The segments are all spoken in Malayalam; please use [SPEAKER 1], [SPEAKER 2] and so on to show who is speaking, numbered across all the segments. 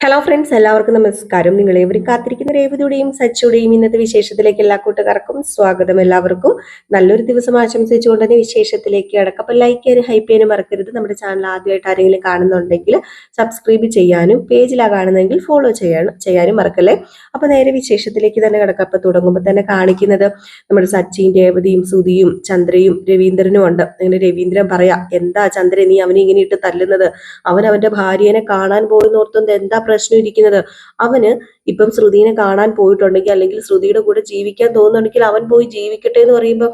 [SPEAKER 1] ഹലോ ഫ്രണ്ട്സ്, എല്ലാവർക്കും നമസ്കാരം. നിങ്ങളേവരും കാത്തിരിക്കുന്ന രേവതിയുടെയും സച്ചിയുടെയും ഇന്നത്തെ വിശേഷത്തിലേക്ക് എല്ലാ കൂട്ടുകാർക്കും സ്വാഗതം. എല്ലാവർക്കും നല്ലൊരു ദിവസം ആശംസിച്ചുകൊണ്ട് തന്നെ വിശേഷത്തിലേക്ക് കിടക്കാം. അപ്പോൾ ലൈക്ക് ചെയ്യാനും ഹൈപ്പ് ചെയ്യാനും മറക്കരുത്. നമ്മുടെ ചാനൽ ആദ്യമായിട്ട് ആരെങ്കിലും കാണുന്നുണ്ടെങ്കിൽ സബ്സ്ക്രൈബ് ചെയ്യാനും പേജിലാണ് കാണുന്നതെങ്കിൽ ഫോളോ ചെയ്യാനും മറക്കല്ലേ. അപ്പോൾ നേരെ വിശേഷത്തിലേക്ക് തന്നെ കിടക്കാം. അപ്പോൾ തുടങ്ങുമ്പോൾ തന്നെ കാണിക്കുന്നത് നമ്മുടെ സച്ചിയും രേവതിയും സുധിയും ചന്ദ്രയും രവീന്ദ്രനും ഉണ്ട്. അങ്ങനെ രവീന്ദ്രൻ പറയാ, എന്താ ചന്ദ്ര നീ അവനെ ഇങ്ങനെ ഇട്ട് തല്ലുന്നത്? അവന്റെ ഭാര്യനെ കാണാൻ പോകുന്നോർത്തുന്നത് എന്താ പ്രശ്നം ഇരിക്കുന്നത്? അവന് ഇപ്പം ശ്രുതിനെ കാണാൻ പോയിട്ടുണ്ടെങ്കിൽ അല്ലെങ്കിൽ ശ്രുതിയുടെ കൂടെ ജീവിക്കാൻ തോന്നുന്നുണ്ടെങ്കിൽ അവൻ പോയി ജീവിക്കട്ടെ എന്ന് പറയുമ്പോ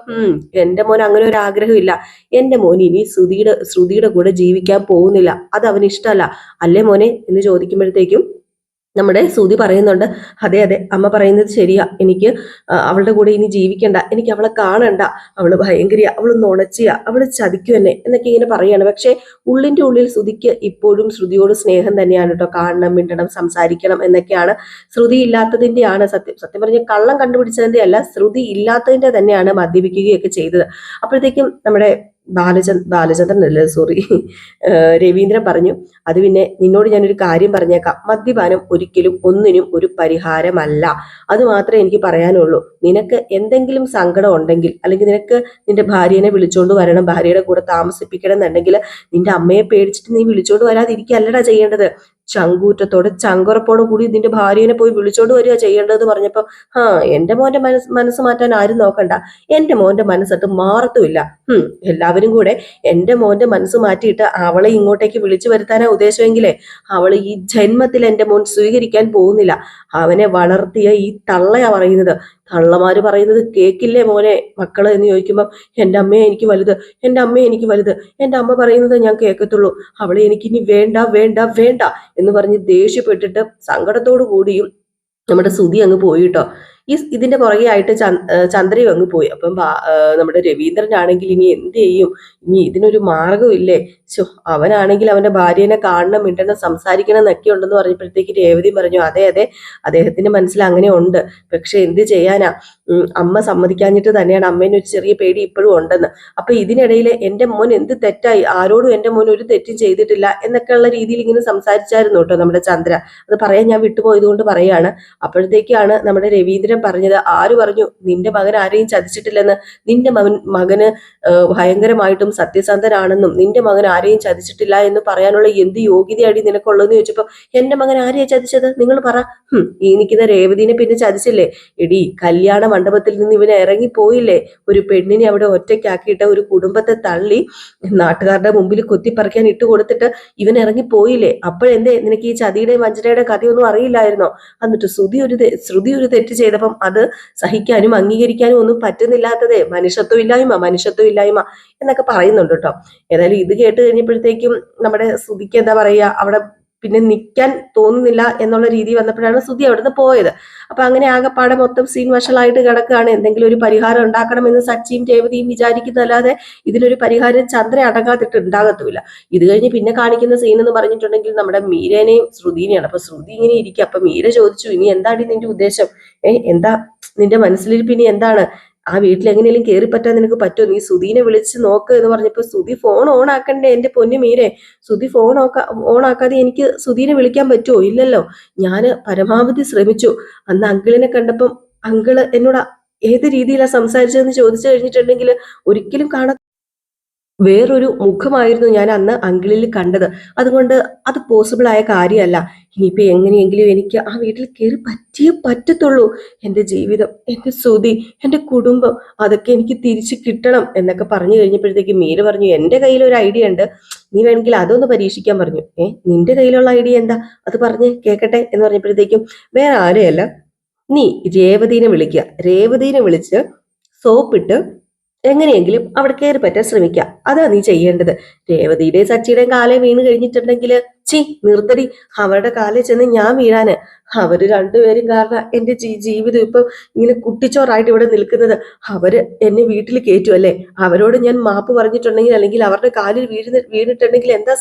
[SPEAKER 1] എന്റെ മോൻ അങ്ങനെ ഒരു ആഗ്രഹമില്ല. എന്റെ മോൻ ഇനി ശ്രുതിയുടെ കൂടെ ജീവിക്കാൻ പോകുന്നില്ല. അത് അവന് ഇഷ്ടമല്ല അല്ലേ മോനെ എന്ന് ചോദിക്കുമ്പോഴത്തേക്കും നമ്മുടെ ശ്രുതി പറയുന്നുണ്ട്, അതെ അതെ അമ്മ പറയുന്നത് ശരിയാ, എനിക്ക് അവളുടെ കൂടെ ഇനി ജീവിക്കണ്ട, എനിക്ക് അവളെ കാണണ്ട, അവള് ഭയങ്കര, അവള് നുണച്ചിയ, അവള് ചതിക്കും എന്നെ എന്നൊക്കെ ഇങ്ങനെ പറയാണ്. പക്ഷെ ഉള്ളിന്റെ ഉള്ളിൽ ശ്രുതിക്ക് ഇപ്പോഴും ശ്രുതിയോട് സ്നേഹം തന്നെയാണ് കേട്ടോ. കാണണം, മിണ്ടണം, സംസാരിക്കണം എന്നൊക്കെയാണ്. ശ്രുതി ഇല്ലാത്തതിന്റെയാണ് സത്യം പറഞ്ഞ കള്ളം കണ്ടുപിടിച്ചതിന്റെ അല്ല, ശ്രുതി ഇല്ലാത്തതിന്റെ തന്നെയാണ് മദ്യപിക്കുകയൊക്കെ ചെയ്തത്. അപ്പോഴത്തേക്കും നമ്മുടെ ബാലചന്ദ്രൻ അല്ലേ, സോറി, രവീന്ദ്രൻ പറഞ്ഞു, അത് പിന്നെ നിന്നോട് ഞാനൊരു കാര്യം പറഞ്ഞേക്കാം, മദ്യപാനം ഒരിക്കലും ഒന്നിനും ഒരു പരിഹാരമല്ല. അത് മാത്രമേ എനിക്ക് പറയാനുള്ളൂ. നിനക്ക് എന്തെങ്കിലും സങ്കടം ഉണ്ടെങ്കിൽ അല്ലെങ്കിൽ നിനക്ക് നിന്റെ ഭാര്യനെ വിളിച്ചോണ്ട് വരണം, ഭാര്യയുടെ കൂടെ താമസിപ്പിക്കണം എന്നുണ്ടെങ്കിൽ നിന്റെ അമ്മയെ പേടിച്ചിട്ട് നീ വിളിച്ചോണ്ട് വരാതിരിക്കല്ലടാ ചെയ്യേണ്ടത്. ചങ്കൂറ്റത്തോടെ ചങ്കുറപ്പോടെ കൂടി നിന്റെ ഭാര്യനെ പോയി വിളിച്ചോണ്ട് വരിക ചെയ്യേണ്ടതെന്ന് പറഞ്ഞപ്പോ എന്റെ മോന്റെ മനസ്സ് മാറ്റാൻ ആരും നോക്കണ്ട, എന്റെ മോന്റെ മനസ്സിട്ട് മാറത്തുമില്ല. എല്ലാവരും കൂടെ എന്റെ മോന്റെ മനസ്സ് മാറ്റിയിട്ട് അവളെ ഇങ്ങോട്ടേക്ക് വിളിച്ചു വരുത്താനാ ഉദ്ദേശമെങ്കിലേ അവള് ഈ ജന്മത്തിൽ എന്റെ മോൻ സ്വീകരിക്കാൻ പോകുന്നില്ല. അവനെ വളർത്തിയ ഈ തള്ളയാ പറയുന്നത്. തള്ളമാര് പറയുന്നത് കേക്കില്ലേ മോനെ മക്കള് എന്ന് ചോദിക്കുമ്പോൾ എൻ്റെ അമ്മയെ എനിക്ക് വലുത്, എൻ്റെ അമ്മയെ എനിക്ക് വലുത്, എൻ്റെ അമ്മ പറയുന്നത് ഞാൻ കേൾക്കത്തുള്ളൂ, അവളെ എനിക്കിനി വേണ്ട വേണ്ട വേണ്ട എന്ന് പറഞ്ഞ് ദേഷ്യപ്പെട്ടിട്ട് സങ്കടത്തോടു കൂടിയും നമ്മുടെ ശ്രുതി അങ്ങ് പോയിട്ടോ. ഇതിന്റെ പുറകെ ആയിട്ട് ചന്ദ്രയും അങ്ങ് പോയി. അപ്പം നമ്മുടെ രവീന്ദ്രനാണെങ്കിൽ ഇനി എന്ത് ചെയ്യും? ഇനി ഇതിനൊരു മാർഗമില്ലേ? അവനാണെങ്കിൽ അവന്റെ ഭാര്യനെ കാണണം, മിണ്ടണം, സംസാരിക്കണം എന്നൊക്കെ ഉണ്ടെന്ന് പറഞ്ഞപ്പോഴത്തേക്ക് രേവതി പറഞ്ഞു, അതെ അതെ അദ്ദേഹത്തിന്റെ മനസ്സിൽ അങ്ങനെ ഉണ്ട്, പക്ഷെ എന്ത് ചെയ്യാനാ, അമ്മ സമ്മതിക്കാഞ്ഞിട്ട് തന്നെയാണ്, അമ്മേന് ഒരു ചെറിയ പേടി ഇപ്പോഴും ഉണ്ടെന്ന്. അപ്പൊ ഇതിനിടയിൽ എന്റെ മോൻ എന്ത് തെറ്റായി, ആരോടും എന്റെ മോൻ ഒരു തെറ്റും ചെയ്തിട്ടില്ല എന്നൊക്കെയുള്ള രീതിയിൽ ഇങ്ങനെ സംസാരിച്ചായിരുന്നു കേട്ടോ നമ്മുടെ ചന്ദ്ര. അത് പറയാൻ ഞാൻ വിട്ടുപോയത് കൊണ്ട് പറയാണ്. അപ്പോഴത്തേക്കാണ് നമ്മുടെ രവീന്ദ്രൻ പറഞ്ഞത്, ആര് പറഞ്ഞു നിന്റെ മകൻ ആരെയും ചതിച്ചിട്ടില്ലെന്ന്? നിന്റെ മകന് ഭയങ്കരമായിട്ടും സത്യസന്ധനാണെന്നും നിന്റെ മകൻ ആരെയും ചതിച്ചിട്ടില്ല എന്ന് പറയാനുള്ള എന്ത് യോഗ്യതയാടി നിനക്കുള്ളതെന്ന് ചോദിച്ചപ്പോ, എന്റെ മകൻ ആരെയാ ചതിച്ചത് നിങ്ങൾ പറ. ഈ നിൽക്കുന്ന രേവതിനെ പിന്നെ ചതിച്ചില്ലേ? എടി, കല്യാണ മണ്ഡപത്തിൽ നിന്ന് ഇവനെ ഇറങ്ങിപ്പോയില്ലേ? ഒരു പെണ്ണിനെ അവിടെ ഒറ്റയ്ക്കാക്കിയിട്ട് ഒരു കുടുംബത്തെ തള്ളി നാട്ടുകാരുടെ മുമ്പിൽ കൊത്തിപ്പറിക്കാൻ ഇട്ട് കൊടുത്തിട്ട് ഇവൻ ഇറങ്ങിപ്പോയില്ലേ? അപ്പോഴെന്തേ നിനക്ക് ഈ ചതിയുടെയും വഞ്ചനയുടെയും കഥയൊന്നും അറിയില്ലായിരുന്നോ? എന്നിട്ട് ശ്രുതി ഒരു തെറ്റ് ചെയ്തപ്പം അത് സഹിക്കാനും അംഗീകരിക്കാനും ഒന്നും പറ്റുന്നില്ലാത്തതേ മനുഷ്യത്വം ഇല്ലായ്മ എന്നൊക്കെ പറയുന്നുണ്ട് കേട്ടോ. ഏതായാലും ഇത് കേട്ട് കഴിഞ്ഞപ്പോഴത്തേക്കും നമ്മുടെ ശ്രുതിക്ക് എന്താ പറയുക, അവിടെ പിന്നെ നിൽക്കാൻ തോന്നുന്നില്ല എന്നുള്ള രീതി വന്നപ്പോഴാണ് ശ്രുതി അവിടുന്ന് പോയത്. അപ്പൊ അങ്ങനെ ആകെപ്പാടെ മൊത്തം സീൻ വഷളായിട്ട് കിടക്കുകയാണ്. എന്തെങ്കിലും ഒരു പരിഹാരം ഉണ്ടാക്കണമെന്ന് സച്ചിയും രേവതിയും വിചാരിക്കുന്നതല്ലാതെ ഇതിനൊരു പരിഹാരം ചന്ദ്ര അടങ്ങാത്തിട്ട് ഉണ്ടാകത്തുമില്ല. ഇത് കഴിഞ്ഞ് പിന്നെ കാണിക്കുന്ന സീൻ എന്ന് പറഞ്ഞിട്ടുണ്ടെങ്കിൽ നമ്മുടെ മീരനെയും ശ്രുതിനെയാണ്. അപ്പൊ ശ്രുതി ഇങ്ങനെ ഇരിക്കുക. അപ്പൊ മീര ചോദിച്ചു, ഇനി എന്താണ് നിന്റെ ഉദ്ദേശം? എന്താ നിന്റെ മനസ്സിലിരിപ്പ് ഇനി എന്താണ്? ആ വീട്ടിൽ എങ്ങനെയെങ്കിലും കയറി പറ്റാൻ നിനക്ക് പറ്റുമോ? നീ സുധീനെ വിളിച്ച് നോക്ക് എന്ന് പറഞ്ഞപ്പോ, സുധി ഫോൺ ഓൺ ആക്കണ്ടേ എന്റെ പൊന്നു മീരെ? സുധി ഫോൺ ഓൺ ആക്കാതെ എനിക്ക് സുധീനെ വിളിക്കാൻ പറ്റുമോ? ഇല്ലല്ലോ. ഞാന് പരമാവധി ശ്രമിച്ചു. അന്ന് അങ്കിളിനെ കണ്ടപ്പം അങ്കിള് എന്നോട് ഏത് രീതിയിലാണ് സംസാരിച്ചതെന്ന് ചോദിച്ചു കഴിഞ്ഞിട്ടുണ്ടെങ്കിൽ ഒരിക്കലും വേറൊരു മുഖമായിരുന്നു ഞാൻ അന്ന് അങ്കിളിൽ കണ്ടത്. അതുകൊണ്ട് അത് പോസിബിൾ ആയ കാര്യമല്ല. ഇനിയിപ്പോ എങ്ങനെയെങ്കിലും എനിക്ക് ആ വീട്ടിൽ കയറി പറ്റത്തുള്ളൂ. എൻ്റെ ജീവിതം, എൻ്റെ ശ്രുതി, എൻ്റെ കുടുംബം, അതൊക്കെ എനിക്ക് തിരിച്ചു കിട്ടണം എന്നൊക്കെ പറഞ്ഞു കഴിഞ്ഞപ്പോഴത്തേക്ക് മീര പറഞ്ഞു, എൻ്റെ കയ്യിൽ ഒരു ഐഡിയ ഉണ്ട്, നീ വേണമെങ്കിൽ അതൊന്ന് പരീക്ഷിക്കാൻ പറഞ്ഞു. നിന്റെ കയ്യിലുള്ള ഐഡിയ എന്താ? അത് പറഞ്ഞ് കേക്കട്ടെ എന്ന് പറഞ്ഞപ്പോഴത്തേക്കും, വേറെ ആരെയല്ല, നീ രേവതീനെ വിളിക്കുക, രേവതീനെ വിളിച്ച് സോപ്പിട്ട് എങ്ങനെയെങ്കിലും അവിടെ കയറി പറ്റാൻ ശ്രമിക്കുക. അതാ നീ ചെയ്യേണ്ടത്. രേവതിയുടെയും സച്ചിയുടെയും കാലെ വീണ് കഴിഞ്ഞിട്ടുണ്ടെങ്കിൽ നിർത്തടി, അവരുടെ കാലിൽ ചെന്ന് ഞാൻ വീഴാന്. അവര് രണ്ടുപേരും കാരണം എന്റെ ജീവിതം ഇപ്പൊ ഇങ്ങനെ കുട്ടിച്ചോറായിട്ട് ഇവിടെ നിൽക്കുന്നത്. അവര് എന്നെ വീട്ടിൽ കയറ്റുമല്ലേ? അവരോട് ഞാൻ മാപ്പ് പറഞ്ഞിട്ടുണ്ടെങ്കിൽ അല്ലെങ്കിൽ അവരുടെ കാലിൽ വീണിട്ടുണ്ടെങ്കിൽ എന്താ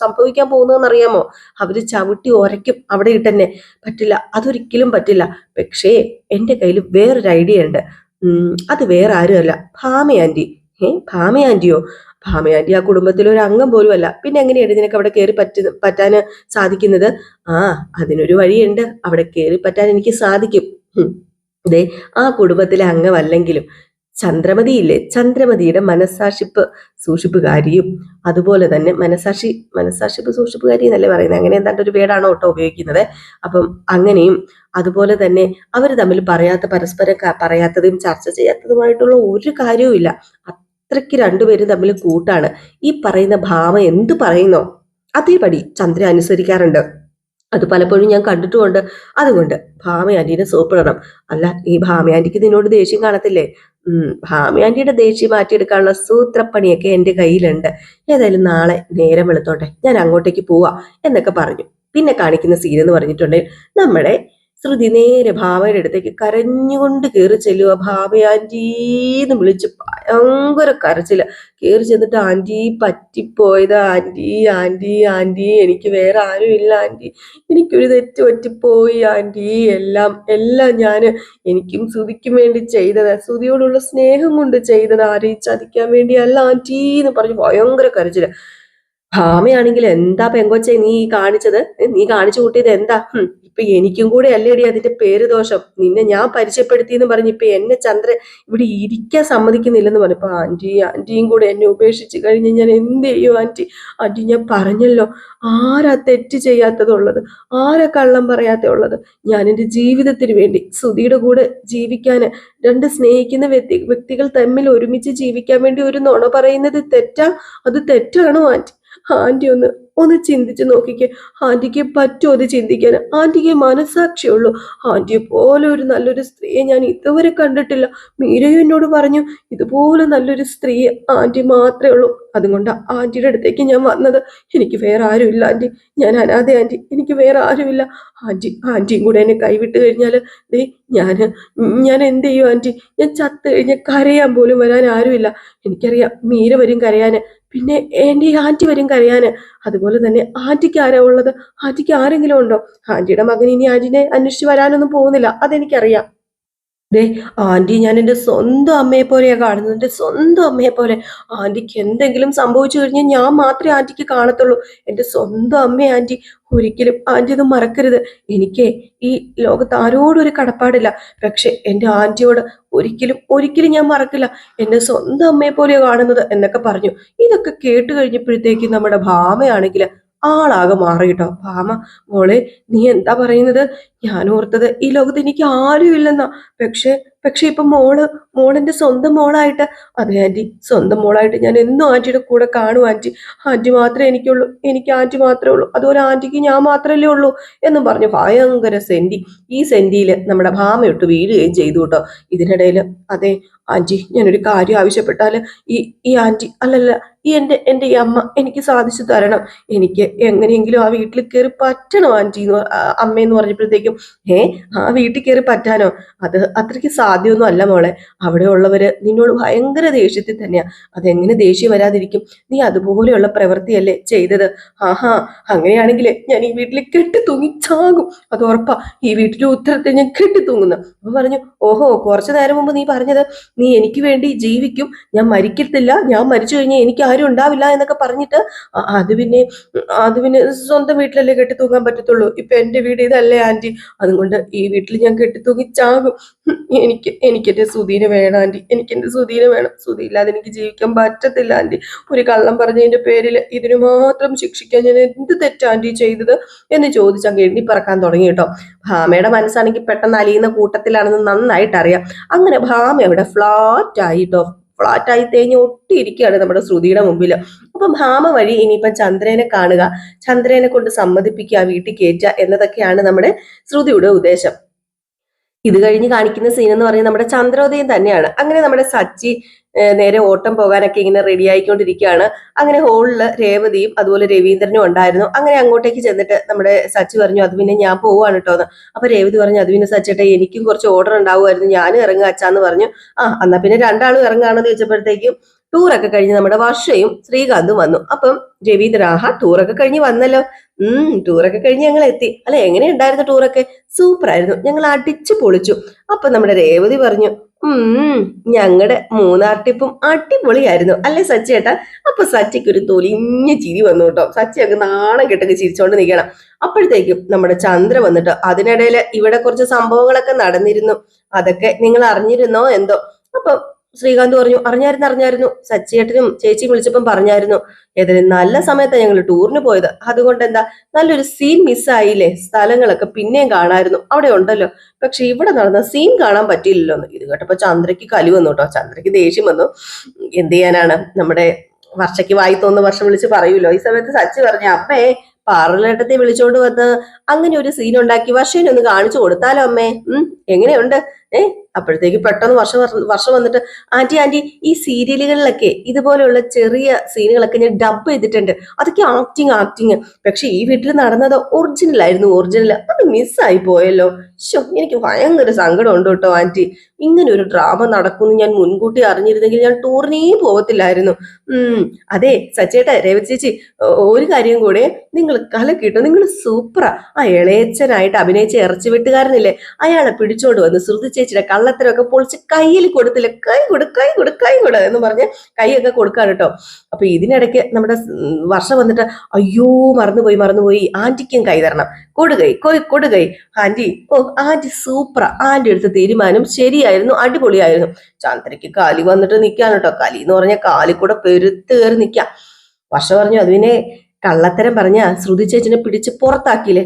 [SPEAKER 1] സംഭവിക്കാൻ പോകുന്നതെന്ന് അറിയാമോ? അവര് ചവിട്ടി ഉരയ്ക്കും അവിടെ ഇട്ടെന്നെ. പറ്റില്ല, അതൊരിക്കലും പറ്റില്ല. പക്ഷേ എന്റെ കയ്യിൽ വേറൊരു ഐഡിയ ഉണ്ട്. അത് വേറെ ആരുമല്ല, ഭാമ ആന്റി. ഭാമ ആന്റിയോ? ഭാമയാന്റി ആ കുടുംബത്തിലെ ഒരു അംഗം പോലും അല്ല, പിന്നെ എങ്ങനെയാണ് നിനക്ക് അവിടെ കയറി പറ്റാന് സാധിക്കുന്നത്? ആ, അതിനൊരു വഴിയുണ്ട്, അവിടെ കയറി പറ്റാൻ എനിക്ക് സാധിക്കും. ദേ, ആ കുടുംബത്തിലെ അംഗമല്ലെങ്കിലും ചന്ദ്രമതിയില്ലേ, ചന്ദ്രമതിയുടെ മനസാക്ഷിപ്പ് സൂക്ഷിപ്പുകാരിയും അതുപോലെ തന്നെ മനസാക്ഷിപ്പ് സൂക്ഷിപ്പുകാരി എന്നല്ലേ പറയുന്നത്, അങ്ങനെ എന്താണ്ട് ഒരു വേടാണോ കേട്ടോ ഉപയോഗിക്കുന്നത്. അപ്പം അങ്ങനെയും അതുപോലെ തന്നെ അവർ തമ്മിൽ പരസ്പരം പറയാത്തതും ചർച്ച ചെയ്യാത്തതുമായിട്ടുള്ള ഒരു കാര്യവും ഇല്ല. അത്രയ്ക്ക് രണ്ടുപേരും തമ്മിൽ കൂട്ടാണ്. ഈ പറയുന്ന ഭാമ എന്ത് പറയുന്നോ അതേപടി ചന്ദ്ര അനുസരിക്കാറുണ്ട്. അത് പലപ്പോഴും ഞാൻ കണ്ടിട്ടുമുണ്ട്. അതുകൊണ്ട് ഭാമയാന്റിനെ സോപ്പിടണം. അല്ല, ഈ ഭാമയാന്റിക്ക് നിന്നോട് ദേഷ്യം കാണത്തില്ലേ? ഭാമയാന്റിയുടെ ദേഷ്യം മാറ്റിയെടുക്കാനുള്ള സൂത്രപ്പണിയൊക്കെ എൻ്റെ കയ്യിലുണ്ട്. ഏതായാലും നാളെ നേരം വെളുത്തോട്ടെ, ഞാൻ അങ്ങോട്ടേക്ക് പോവാ എന്നൊക്കെ പറഞ്ഞു. പിന്നെ കാണിക്കുന്ന സീൻ എന്ന് പറഞ്ഞിട്ടുണ്ടെങ്കിൽ നമ്മുടെ ശ്രുതി നേരെ ഭാമയുടെ അടുത്തേക്ക് കരഞ്ഞുകൊണ്ട് കയറി ചെല്ലുക. ഭാമയാന്റീന്ന് വിളിച്ച് ഭയങ്കര കരച്ചില്. കയറി ചെന്നിട്ട്, ആന്റി പറ്റിപ്പോയത്, ആന്റി ആന്റി ആന്റി എനിക്ക് വേറെ ആരും ഇല്ല ആന്റി, എനിക്കൊരു തെറ്റ് പറ്റിപ്പോയി ആന്റി, എല്ലാം എനിക്കും ശ്രുതിക്കും വേണ്ടി ചെയ്തത്, ശ്രുതിയോടുള്ള സ്നേഹം കൊണ്ട് ചെയ്തത്, ആരെയും ചതിക്കാൻ വേണ്ടിയല്ല ആന്റി എന്ന് പറഞ്ഞ് ഭയങ്കര കരച്ചില്. ഭാമയാണെങ്കിൽ, എന്താ പെങ്കൊച്ചെ നീ കാണിച്ചു കൂട്ടിയത് എന്താ? ഇപ്പൊ എനിക്കും കൂടെ അല്ലേടി അതിന്റെ പേര് ദോഷം. നിന്നെ ഞാൻ പരിചയപ്പെടുത്തി എന്ന് പറഞ്ഞ് ഇപ്പൊ എന്നെ ചന്ദ്ര ഇവിടെ ഇരിക്കാൻ സമ്മതിക്കുന്നില്ലെന്ന് പറഞ്ഞു. ഇപ്പൊ ആന്റിയും കൂടെ എന്നെ ഉപേക്ഷിച്ച് കഴിഞ്ഞ് ഞാൻ എന്ത് ചെയ്യും ആന്റി ഞാൻ പറഞ്ഞല്ലോ, ആരാ തെറ്റ് ചെയ്യാത്തതുള്ളത്, ആരാ കള്ളം പറയാത്തുള്ളത്? ഞാൻ എൻ്റെ ജീവിതത്തിന് വേണ്ടി ശ്രുതിയുടെ കൂടെ ജീവിക്കാന്, രണ്ട് സ്നേഹിക്കുന്ന വ്യക്തികൾ തമ്മിൽ ഒരുമിച്ച് ജീവിക്കാൻ വേണ്ടി ഒരു നുണ പറയുന്നത് തെറ്റാ? അത് തെറ്റാണോ ആന്റി? ആന്റി ഒന്ന് ചിന്തിച്ച് നോക്കിക്കേ. ആന്റിക്ക് പറ്റുമോ അത് ചിന്തിക്കാൻ? ആന്റിക്ക് മനസാക്ഷിയുള്ളൂ. ആന്റിയെ പോലെ ഒരു നല്ലൊരു സ്ത്രീയെ ഞാൻ ഇതുവരെ കണ്ടിട്ടില്ല. മീരയും എന്നോട് പറഞ്ഞു, ഇതുപോലെ നല്ലൊരു സ്ത്രീയെ ആന്റി മാത്രമേ ഉള്ളൂ. അതുകൊണ്ട് ആന്റിയുടെ അടുത്തേക്ക് ഞാൻ വന്നത്. എനിക്ക് വേറെ ആരുമില്ല ആന്റി, ഞാൻ അനാഥ ആന്റി, എനിക്ക് വേറെ ആരുമില്ല ആന്റിയും കൂടെ എന്നെ കൈവിട്ട് കഴിഞ്ഞാല് ഞാൻ എന്ത് ചെയ്യും ആന്റി? ഞാൻ ചത്ത് കഴിഞ്ഞാൽ കരയാൻ പോലും വരാൻ ആരുമില്ല. എനിക്കറിയാം, മീര വരും കരയാന്, പിന്നെ എൻ്റെ ആന്റി വരും കരയാന്. അതുപോലെ തന്നെ ആന്റിക്ക് ആരാ ഉള്ളത്? ആന്റിക്ക് ആരെങ്കിലും ഉണ്ടോ? ആന്റിയുടെ മകൻ ഇനി ആന്റിനെ അന്വേഷിച്ച് വരാനൊന്നും പോകുന്നില്ല, അതെനിക്കറിയാം. ദേ, ആന്റി ഞാൻ എൻ്റെ സ്വന്തം അമ്മയെ പോലെയാ കാണുന്നത്, എൻ്റെ സ്വന്തം അമ്മയെ പോലെ. ആന്റിക്ക് എന്തെങ്കിലും സംഭവിച്ചു കഴിഞ്ഞാൽ ഞാൻ മാത്രമേ ആന്റിക്ക് കാണത്തുള്ളൂ, എൻ്റെ സ്വന്തം അമ്മയെ ആന്റി. ഒരിക്കലും ആന്റി ഇത് മറക്കരുത്. എനിക്ക് ഈ ലോകത്ത് ആരോടും ഒരു കടപ്പാടില്ല, പക്ഷെ എൻ്റെ ആന്റിയോട് ഒരിക്കലും ഞാൻ മറക്കില്ല. എന്നെ സ്വന്തം അമ്മയെ പോലെയാ കാണുന്നത് എന്നൊക്കെ പറഞ്ഞു. ഇതൊക്കെ കേട്ട് കഴിഞ്ഞപ്പോഴത്തേക്കും നമ്മുടെ ഭാമയാണെങ്കിൽ ആളാകെ മാറിയിട്ടോ. ഭാമ, മോളെ നീ എന്താ പറയുന്നത്? ഞാൻ ഓർത്തത് ഈ ലോകത്ത് എനിക്ക് ആരും ഇല്ലെന്നാ. പക്ഷെ ഇപ്പൊ മോളെന്റെ സ്വന്തം മോളായിട്ട്. അതെ ആന്റി, സ്വന്തം മോളായിട്ട് ഞാൻ എന്നും ആന്റിയുടെ കൂടെ കാണും ആന്റി. ആന്റി മാത്രമേ എനിക്കുള്ളൂ, എനിക്ക് ആന്റി മാത്രമേ ഉള്ളൂ, അതുപോലെ ആന്റിക്ക് ഞാൻ മാത്രമല്ലേ ഉള്ളൂ എന്നും പറഞ്ഞു ഭയങ്കര സെന്റി. ഈ സെന്റിയിൽ നമ്മുടെ ഭാമയൊട്ട് വീഴുകയും ചെയ്തു കേട്ടോ. ഇതിനിടയിൽ, അതെ ആന്റി, ഞാനൊരു കാര്യം ആവശ്യപ്പെട്ടാല് ഈ ആന്റി അല്ലല്ല എൻ്റെ ഈ അമ്മ എനിക്ക് സാധിച്ചു തരണം. എനിക്ക് എങ്ങനെയെങ്കിലും ആ വീട്ടിൽ കയറി പറ്റണം ആന്റി അമ്മയെന്ന് പറഞ്ഞപ്പോഴത്തേക്കും, ആ വീട്ടിൽ കയറി പറ്റാനോ? അത് അത്രയ്ക്ക് സാധ്യമൊന്നും അല്ല മോളെ. അവിടെ ഉള്ളവര് നിന്നോട് ഭയങ്കര ദേഷ്യത്തിൽ തന്നെയാ. അതെങ്ങനെ ദേഷ്യം വരാതിരിക്കും? നീ അതുപോലെയുള്ള പ്രവൃത്തിയല്ലേ ചെയ്തത്? ആഹാ, അങ്ങനെയാണെങ്കിൽ ഞാൻ ഈ വീട്ടിൽ കെട്ടി തൂങ്ങിച്ചാകും, അത് ഉറപ്പാ. ഈ വീട്ടിലെ ഉത്തരത്തെ ഞാൻ കെട്ടി തൂങ്ങുന്നു. അപ്പൊ പറഞ്ഞു, ഓഹോ, കുറച്ചു നേരം മുമ്പ് നീ പറഞ്ഞത് നീ എനിക്ക് വേണ്ടി ജീവിക്കും, ഞാൻ മരിക്കത്തില്ല, ഞാൻ മരിച്ചു കഴിഞ്ഞാൽ എനിക്ക് ആരും ഉണ്ടാവില്ല എന്നൊക്കെ പറഞ്ഞിട്ട്, അത് പിന്നെ സ്വന്തം വീട്ടിലല്ലേ കെട്ടി തൂങ്ങാൻ പറ്റത്തുള്ളൂ. ഇപ്പൊ എന്റെ വീട് ഇതല്ലേ ആന്റി, അതുകൊണ്ട് ഈ വീട്ടിൽ ഞാൻ കെട്ടി തൂങ്ങി ചാകും. എനിക്ക് എന്റെ സുധീനെ വേണം ആന്റി, എനിക്ക് എന്റെ സുധീനെ വേണം. സുധി ഇല്ലാതെ എനിക്ക് ജീവിക്കാൻ പറ്റത്തില്ല ആന്റി. ഒരു കള്ളം പറഞ്ഞതിന്റെ പേരിൽ ഇതിനു മാത്രം ശിക്ഷിക്കാൻ ഞാൻ എന്ത് തെറ്റാ ആന്റി ചെയ്തത് എന്ന് ചോദിച്ച് അങ്ങ് എണ്ണി പറക്കാൻ തുടങ്ങി കേട്ടോ. ഭാമയുടെ മനസ്സാണെങ്കിൽ പെട്ടെന്ന് അലിയുന്ന കൂട്ടത്തിലാണെന്ന് നന്നായിട്ട് അറിയാം. അങ്ങനെ ഭാമ അവിടെ ഫ്ലാറ്റായി തേഞ്ഞ് ഒട്ടിയിരിക്കുകയാണ് നമ്മുടെ ശ്രുതിയുടെ മുമ്പിൽ. അപ്പം ഭാമ വഴി ഇനിയിപ്പം ചന്ദ്രനെ കാണുക, ചന്ദ്രനെ കൊണ്ട് സമ്മതിപ്പിക്കുക, വീട്ടിൽ കയറ്റുക എന്നതൊക്കെയാണ് നമ്മുടെ ശ്രുതിയുടെ ഉദ്ദേശം. ഇത് കഴിഞ്ഞ് കാണിക്കുന്ന സീൻ എന്ന് പറയുന്നത് നമ്മുടെ ചന്ദ്രോദയം തന്നെയാണ്. അങ്ങനെ നമ്മുടെ സച്ചി നേരെ ഓട്ടം പോകാനൊക്കെ ഇങ്ങനെ റെഡി ആയിക്കൊണ്ടിരിക്കുകയാണ്. അങ്ങനെ ഹോളില് രേവതിയും അതുപോലെ രവീന്ദ്രനും ഉണ്ടായിരുന്നു. അങ്ങനെ അങ്ങോട്ടേക്ക് ചെന്നിട്ട് നമ്മുടെ സച്ചി പറഞ്ഞു, അത് പിന്നെ ഞാൻ പോവാണ് കേട്ടോ എന്ന്. അപ്പൊ രേവതി പറഞ്ഞു, അത് പിന്നെ സച്ചേട്ടാ എനിക്കും കുറച്ച് ഓർഡർ ഉണ്ടാവുമായിരുന്നു, ഞാനും ഇറങ്ങുക അച്ഛാന്ന് പറഞ്ഞു. എന്നാ പിന്നെ രണ്ടാളും ഇറങ്ങുകയാണെന്ന് ചോദിച്ചപ്പോഴത്തേക്കും ടൂറൊക്കെ കഴിഞ്ഞ് നമ്മുടെ വർഷയും ശ്രീകാന്തും വന്നു. അപ്പം രവീന്ദ്ര, ആഹാ ടൂറൊക്കെ കഴിഞ്ഞ് വന്നല്ലോ. ടൂറൊക്കെ കഴിഞ്ഞ് ഞങ്ങൾ എത്തി. അല്ല, എങ്ങനെയുണ്ടായിരുന്നു ടൂറൊക്കെ? സൂപ്പർ ആയിരുന്നു, ഞങ്ങൾ അടിച്ചു പൊളിച്ചു. അപ്പൊ നമ്മുടെ രേവതി പറഞ്ഞു, ഞങ്ങളുടെ മൂന്നാർ ട്രിപ്പും അടിപൊളിയായിരുന്നു അല്ലേ സച്ചേട്ടാ? അപ്പൊ സച്ചിക്ക് ഒരു തൊലിഞ്ഞ ചിരി വന്നു കേട്ടോ. സച്ചി അങ്ങ് നാണം കെട്ടൊക്കെ ചിരിച്ചോണ്ട് നിൽക്കണം. അപ്പോഴത്തേക്കും നമ്മുടെ ചന്ദ്ര വന്നിട്ട്, അതിനിടയിൽ ഇവിടെ കുറച്ച് സംഭവങ്ങളൊക്കെ നടന്നിരുന്നു, അതൊക്കെ നിങ്ങൾ അറിഞ്ഞിരുന്നോ എന്തോ? അപ്പൊ ശ്രീകാന്ത് പറഞ്ഞു, അറിഞ്ഞായിരുന്നു, സച്ചിയേട്ടനും ചേച്ചിയും വിളിച്ചപ്പം പറഞ്ഞായിരുന്നു. ഏതായാലും നല്ല സമയത്താണ് ഞങ്ങൾ ടൂറിന് പോയത്, അതുകൊണ്ട് എന്താ നല്ലൊരു സീൻ മിസ്സായില്ലേ? സ്ഥലങ്ങളൊക്കെ പിന്നെയും കാണായിരുന്നു, അവിടെ ഉണ്ടല്ലോ. പക്ഷെ ഇവിടെ നടന്ന സീൻ കാണാൻ പറ്റിയില്ലല്ലോ എന്ന്. ഇത് കേട്ടപ്പോ ചന്ദ്രയ്ക്ക് കലി വന്നു കേട്ടോ. ചന്ദ്രയ്ക്ക് ദേഷ്യം വന്നു. എന്ത് ചെയ്യാനാണ്, നമ്മുടെ വർഷയ്ക്ക് വായി തോന്നുന്ന വർഷം വിളിച്ച് പറയൂലോ. ഈ സമയത്ത് സച്ചി പറഞ്ഞു, അമ്മേ പാറലേട്ടത്തെ വിളിച്ചോണ്ട് വന്ന് അങ്ങനെ ഒരു സീൻ ഉണ്ടാക്കി വർഷേനെ ഒന്ന് കാണിച്ചു കൊടുത്താലോ അമ്മേ? എങ്ങനെയുണ്ട്? അപ്പോഴത്തേക്ക് പെട്ടെന്ന് വർഷം വന്നിട്ട്, ആന്റി ഈ സീരിയലുകളിലൊക്കെ ഇതുപോലെയുള്ള ചെറിയ സീനുകളൊക്കെ ഞാൻ ഡബ് ചെയ്തിട്ടുണ്ട്, അതൊക്കെ ആക്ടിങ്. പക്ഷെ ഈ വീട്ടിൽ നടന്നത് ഒറിജിനൽ ആയിരുന്നു, അത് മിസ്സായി പോയല്ലോ. എനിക്ക് ഭയങ്കര സങ്കടം ഉണ്ട് കേട്ടോ ആന്റി. ഇങ്ങനെ ഒരു ഡ്രാമ നടക്കുമെന്ന് ഞാൻ മുൻകൂട്ടി അറിഞ്ഞിരുന്നെങ്കിൽ ഞാൻ ടൂറിനേ പോകത്തില്ലായിരുന്നു. അതെ സച്ചേട്ടാ, രേവതി ചേച്ചി, ഒരു കാര്യം കൂടെ, നിങ്ങൾ കലക്കിട്ടോ, നിങ്ങൾ സൂപ്പറാ. ആ ഇളയച്ചനായിട്ട് അഭിനയിച്ച ഇറച്ചി വെട്ടുകാരനില്ലേ, അയാളെ പിടിച്ചോണ്ട് വന്ന് ശ്രുതി ചേച്ചിയുടെ കള്ളത്തരമൊക്കെ പൊളിച്ച് കയ്യിൽ കൊടുത്തില്ല. കൈ കൊടു എന്ന് പറഞ്ഞ് കൈയൊക്കെ കൊടുക്കാൻ കേട്ടോ. അപ്പൊ ഇതിനിടയ്ക്ക് നമ്മുടെ വർഷം വന്നിട്ട്, അയ്യോ മറന്നുപോയി, ആന്റിക്കും കൈ തരണം, കൊടുകൈ ആന്റി. ആന്റി സൂപ്പറാ, ആന്റി എടുത്ത തീരുമാനം ശരിയായിരുന്നു, അടിപൊളിയായിരുന്നു. ചന്ദ്രയ്ക്ക് കാലി വന്നിട്ട് നിൽക്കാൻ കേട്ടോ. കലി എന്ന് പറഞ്ഞ കാലി കൂടെ പെരുത്ത് കയറി നിൽക്കാം. വർഷം പറഞ്ഞു, അതിനെ കള്ളത്തരം പറഞ്ഞ ശ്രുതി ചേച്ചിനെ പിടിച്ച് പുറത്താക്കിയില്ലേ,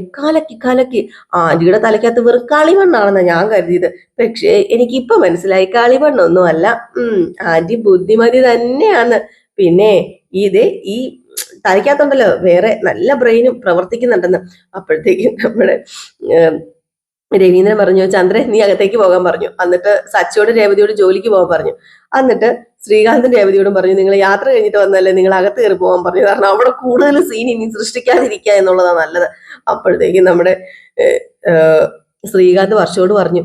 [SPEAKER 1] കലക്കി. ആന്റിയുടെ തലയ്ക്കകത്ത് വെറും കളിമണ്ണാണെന്നാ ഞാൻ കരുതിയത്. പക്ഷേ എനിക്കിപ്പൊ മനസ്സിലായി, കളിമണ്ണൊന്നും അല്ല. ആന്റി ബുദ്ധിമതി തന്നെയാണ്. പിന്നെ ഈ തലയ്ക്കകത്തുണ്ടല്ലോ വേറെ നല്ല ബ്രെയിനും പ്രവർത്തിക്കുന്നുണ്ടെന്ന്. അപ്പോഴത്തേക്കും നമ്മുടെ രവീന്ദ്രൻ പറഞ്ഞു, ചന്ദ്രൻ നീ അകത്തേക്ക് പോകാൻ പറഞ്ഞു. എന്നിട്ട് സച്ചിയോട് രേവതിയോട് ജോലിക്ക് പോകാൻ പറഞ്ഞു. എന്നിട്ട് ശ്രീകാന്തും രേവതിയോടും പറഞ്ഞു, നിങ്ങൾ യാത്ര കഴിഞ്ഞിട്ട് വന്നല്ലേ, നിങ്ങൾ അകത്ത് കയറി പോകാൻ പറഞ്ഞു. കാരണം അവിടെ കൂടുതൽ സീൻ ഇനി സൃഷ്ടിക്കാതിരിക്കുക എന്നുള്ളതാണ് നല്ലത്. അപ്പോഴത്തേക്കും നമ്മുടെ ശ്രീകാന്ത് വർഷയോട് പറഞ്ഞു,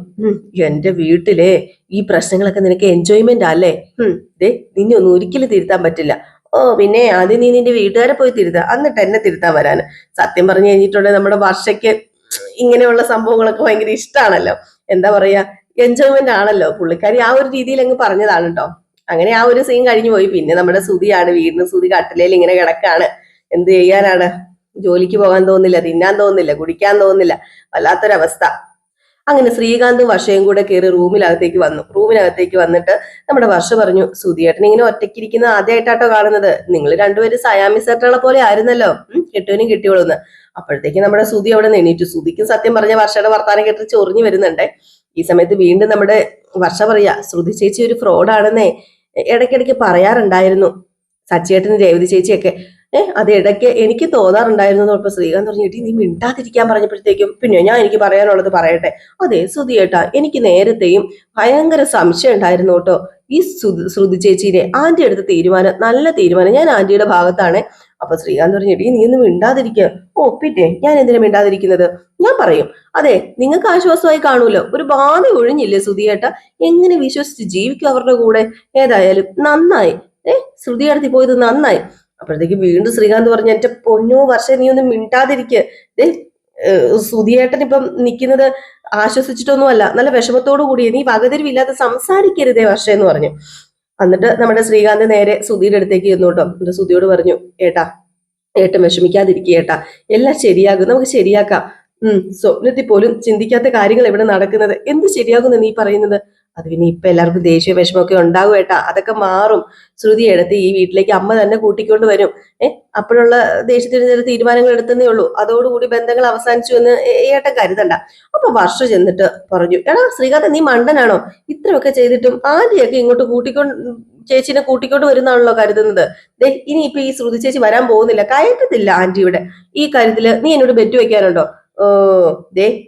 [SPEAKER 1] എന്റെ വീട്ടിലെ ഈ പ്രശ്നങ്ങളൊക്കെ നിനക്ക് എൻജോയ്മെന്റ് അല്ലേ? നിന്നെ ഒന്നും ഒരിക്കലും തിരുത്താൻ പറ്റില്ല. പിന്നെ ആദ്യം നീ നിന്റെ വീട്ടുകാരെ പോയി തിരുത്താ, എന്നിട്ട് എന്നെ തിരുത്താൻ വരാന്. സത്യം പറഞ്ഞു കഴിഞ്ഞിട്ടുണ്ടെങ്കിൽ നമ്മുടെ വർഷയ്ക്ക് ഇങ്ങനെയുള്ള സംഭവങ്ങളൊക്കെ ഭയങ്കര ഇഷ്ടമാണല്ലോ. എന്താ പറയാ, എൻജോയ്മെന്റ് ആണല്ലോ. പുള്ളിക്കാരി ആ ഒരു രീതിയിൽ അങ്ങ് പറഞ്ഞതാണ് കേട്ടോ. അങ്ങനെ ആ ഒരു സീൻ കഴിഞ്ഞു പോയി. പിന്നെ നമ്മുടെ സുതിയാണ്. വീടിന് സുതി കട്ടിലയിൽ ഇങ്ങനെ കിടക്കാണ്. എന്ത് ചെയ്യാനാണ്, ജോലിക്ക് പോകാൻ തോന്നില്ല, തിന്നാൻ തോന്നില്ല, കുടിക്കാൻ തോന്നില്ല, വല്ലാത്തൊരവസ്ഥ. അങ്ങനെ ശ്രീകാന്തും വർഷയും കൂടെ കയറി റൂമിനകത്തേക്ക് വന്നിട്ട് നമ്മുടെ വർഷ പറഞ്ഞു, സുധിയേട്ടൻ ഇങ്ങനെ ഒറ്റയ്ക്കിരിക്കുന്നത് ആദ്യമായിട്ടാട്ടോ കാണുന്നത്. നിങ്ങൾ രണ്ടുപേരും സയാമിസേട്ടകളെ പോലെ ആയിരുന്നല്ലോ, കെട്ടുവിനും കിട്ടിയോളൂന്ന്. അപ്പോഴത്തേക്ക് നമ്മുടെ സുധി അവിടെ എണീറ്റു. സുധിക്കും സത്യം പറഞ്ഞ വർഷയുടെ വർത്താനം കേട്ട് ചൊറിഞ്ഞു വരുന്നുണ്ട്. ഈ സമയത്ത് വീണ്ടും നമ്മുടെ വർഷ പറയാ, ശ്രുതി ചേച്ചി ഒരു ഫ്രോഡാണെന്നേ ഇടയ്ക്കിടയ്ക്ക് പറയാറുണ്ടായിരുന്നു സച്ചിയേട്ടന്, രേവതി ചേച്ചിയൊക്കെ. അത് ഇടയ്ക്ക് എനിക്ക് തോന്നാറുണ്ടായിരുന്നു. ഇപ്പൊ ശ്രീകാന്ത് പറഞ്ഞു, നീ മിണ്ടാതിരിക്കാൻ പറഞ്ഞപ്പോഴത്തേക്കും പിന്നെ എനിക്ക് പറയാനുള്ളത് പറയട്ടെ. അതെ സുധിയേട്ടാ, എനിക്ക് നേരത്തെയും ഭയങ്കര സംശയം ഉണ്ടായിരുന്നു കേട്ടോ. ഈ ശ്രുതി ചേച്ചിയുടെ ആന്റി എടുത്ത തീരുമാനം നല്ല തീരുമാനം, ഞാൻ ആന്റിയുടെ ഭാഗത്താണ്. അപ്പൊ ശ്രീകാന്ത് പറഞ്ഞു, നീ ഒന്ന് മിണ്ടാതിരിക്കുക. പിന്നെ ഞാൻ എന്തിനാ മിണ്ടാതിരിക്കുന്നത്? ഞാൻ പറയും. അതെ, നിങ്ങൾക്ക് ആശ്വാസമായി കാണൂലോ, ഒരു ബാധ ഒഴിഞ്ഞില്ലേ സുധിയേട്ടാ, എങ്ങനെ വിശ്വസിച്ച് ജീവിക്കും അവരുടെ കൂടെ? ഏതായാലും നന്നായി, ശ്രുതിയടുത്ത് പോയത് നന്നായി. അപ്പോഴത്തേക്ക് വീണ്ടും ശ്രീകാന്ത് പറഞ്ഞു, എന്റെ പൊന്നോ വർഷം, നീ ഒന്നും മിണ്ടാതിരിക്കുക. സുധിയേട്ടൻ ഇപ്പം നിൽക്കുന്നത് ആശ്വസിച്ചിട്ടൊന്നുമല്ല, നല്ല വിഷമത്തോടു കൂടി, നീ വകതിരിവില്ലാതെ സംസാരിക്കരുതേ വർഷം എന്ന് പറഞ്ഞു. എന്നിട്ട് നമ്മുടെ ശ്രീകാന്ത് നേരെ സുധിയുടെ അടുത്തേക്ക് ചെന്നു കേട്ടോ. എന്നിട്ട് സുധിയോട് പറഞ്ഞു, ഏട്ടൻ വിഷമിക്കാതിരിക്കുക, എല്ലാം ശരിയാകും, നമുക്ക് ശരിയാക്കാം. സ്വപ്നത്തിൽ പോലും ചിന്തിക്കാത്ത കാര്യങ്ങൾ ഇവിടെ നടക്കുന്നത്, എന്ത് ശരിയാകുമെന്ന് നീ പറയുന്നത്? അത് പിന്നെ ഇപ്പൊ എല്ലാവർക്കും ദേഷ്യ വിഷമമൊക്കെ ഉണ്ടാകും അതൊക്കെ മാറും. ശ്രുതി എടുത്ത് ഈ വീട്ടിലേക്ക് അമ്മ തന്നെ കൂട്ടിക്കൊണ്ട് വരും. അപ്പോഴുള്ള ദേഷ്യത്തിന് ചില തീരുമാനങ്ങൾ എടുത്തതേ ഉള്ളൂ, അതോടുകൂടി ബന്ധങ്ങൾ അവസാനിച്ചു എന്ന് ഏട്ടൻ കരുതണ്ട. അപ്പൊ വർഷ ചെന്നിട്ട് പറഞ്ഞു, ശ്രീകാന്ത് നീ മണ്ടനാണോ? ഇത്രയൊക്കെ ചെയ്തിട്ടും ആന്റിയൊക്കെ ഇങ്ങോട്ട് ചേച്ചിനെ കൂട്ടിക്കൊണ്ട് വരുന്നാണല്ലോ കരുതുന്നത്. ഇനിയിപ്പൊ ഈ ശ്രുതി ചേച്ചി വരാൻ പോകുന്നില്ല, കയറ്റത്തില്ല ആന്റി ഇവിടെ. ഈ കാര്യത്തില് നീ എന്നോട് ബെറ്റ് വെക്കാനുണ്ടോ?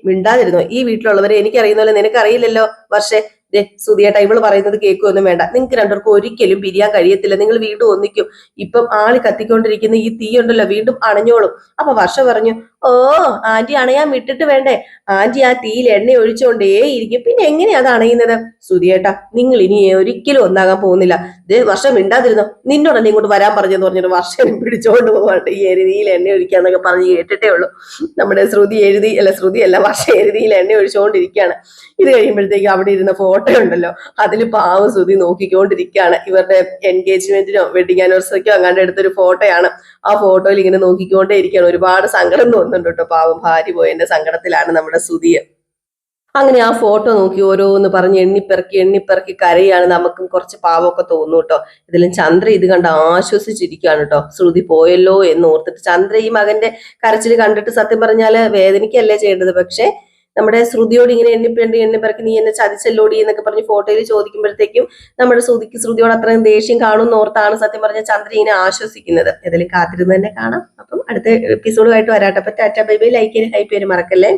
[SPEAKER 1] മിണ്ടാതിരുന്നോ. ഈ വീട്ടിലുള്ളവരെ എനിക്കറിയുന്ന പോലെ നിനക്കറിയില്ലല്ലോ വർഷേ. സുധിയേട്ടാ, ഇവള് പറയുന്നത് കേൾക്കുകയൊന്നും വേണ്ട. നിങ്ങൾക്ക് രണ്ടുപേർക്കും ഒരിക്കലും പിരിയാൻ കഴിയത്തില്ല, നിങ്ങൾ വീണ്ടും ഒന്നിക്കും. ഇപ്പം ആളി കത്തിക്കൊണ്ടിരിക്കുന്ന ഈ തീ ഉണ്ടല്ലോ വീണ്ടും അണഞ്ഞോളും. അപ്പൊ വർഷ പറഞ്ഞു, ഓ ആന്റി അണയാൻ വിട്ടിട്ട് വേണ്ടേ, ആന്റി ആ തീയിൽ എണ്ണ ഒഴിച്ചോണ്ടേ ഇരിക്കും, പിന്നെ എങ്ങനെയാ അത് അണയുന്നത്? സുധിയേട്ടാ, നിങ്ങൾ ഇനി ഒരിക്കലും ഒന്നാകാൻ പോകുന്നില്ല. ഇത് വർഷം മിണ്ടാതിരുന്നോ, നിന്നോടല്ലേ ഇങ്ങോട്ട് വരാൻ പറഞ്ഞെന്ന് പറഞ്ഞിട്ട് വർഷം പിടിച്ചോണ്ട് പോകട്ടെ ഈ എരുതിയിൽ എണ്ണ ഒഴിക്കാന്നൊക്കെ പറഞ്ഞ് കേട്ടിട്ടേ ഉള്ളൂ. നമ്മുടെ ശ്രുതി അല്ല വർഷം എരുതിയിൽ എണ്ണ ഒഴിച്ചുകൊണ്ടിരിക്കുകയാണ്. ഇത് കഴിയുമ്പോഴത്തേക്ക് അവിടെ ഇരുന്ന ഫോട്ടോ ഉണ്ടല്ലോ, അതിൽ പാവം ശ്രുതി നോക്കിക്കൊണ്ടിരിക്കുകയാണ്. ഇവരുടെ എൻഗേജ്മെന്റിനോ വെഡിങ് ആനിവേഴ്സറിക്കോ അങ്ങാണ്ട് എടുത്തൊരു ഫോട്ടോയാണ്. ആ ഫോട്ടോയിൽ ഇങ്ങനെ നോക്കിക്കൊണ്ടേ ഇരിക്കുകയാണ്. ഒരുപാട് സങ്കടം തോന്നുന്നുണ്ട് കേട്ടോ, പാവം ഭാര്യ പോയതിന്റെ സങ്കടത്തിലാണ് നമ്മുടെ ശ്രുതിയെ. അങ്ങനെ ആ ഫോട്ടോ നോക്കി ഓരോന്ന് പറഞ്ഞ് എണ്ണിപ്പെറുക്കി കരയാണ്. നമുക്കും കുറച്ച് പാവമൊക്കെ തോന്നും കേട്ടോ. ഇതിലും ചന്ദ്ര ഇത് കണ്ട് ആശ്വസിച്ചിരിക്കുകയാണ് കേട്ടോ, ശ്രുതി പോയല്ലോ എന്ന് ഓർത്തിട്ട്. ചന്ദ്ര ഈ മകന്റെ കരച്ചിൽ കണ്ടിട്ട് സത്യം പറഞ്ഞാല് വേദനിക്കല്ലേ ചെയ്യേണ്ടത്, പക്ഷെ നമ്മുടെ ശ്രുതിയോട് ഇങ്ങനെ എണ്ണിപ്പെറുക്കി നീ എന്നെ ചതിച്ചല്ലോടി എന്നൊക്കെ പറഞ്ഞ് ഫോട്ടോയിൽ ചോദിക്കുമ്പോഴത്തേക്കും നമ്മുടെ ശ്രുതിയോട് അത്രയും ദേഷ്യം കാണുമെന്ന് ഓർത്താണ് സത്യം പറഞ്ഞ ചന്ദ്ര ഇങ്ങനെ ആശ്വസിക്കുന്നത്. ഏതായാലും കാത്തിരുന്ന് തന്നെ കാണാം. അപ്പം അടുത്ത എപ്പിസോഡുമായിട്ട് വരാട്ടെ. അപ്പൊ ടാറ്റ ബൈ ബൈ, ലൈക്ക് ചെയ്യാൻ ഹൈപ്പ് ചെയ്യാൻ മറക്കല്ലേ.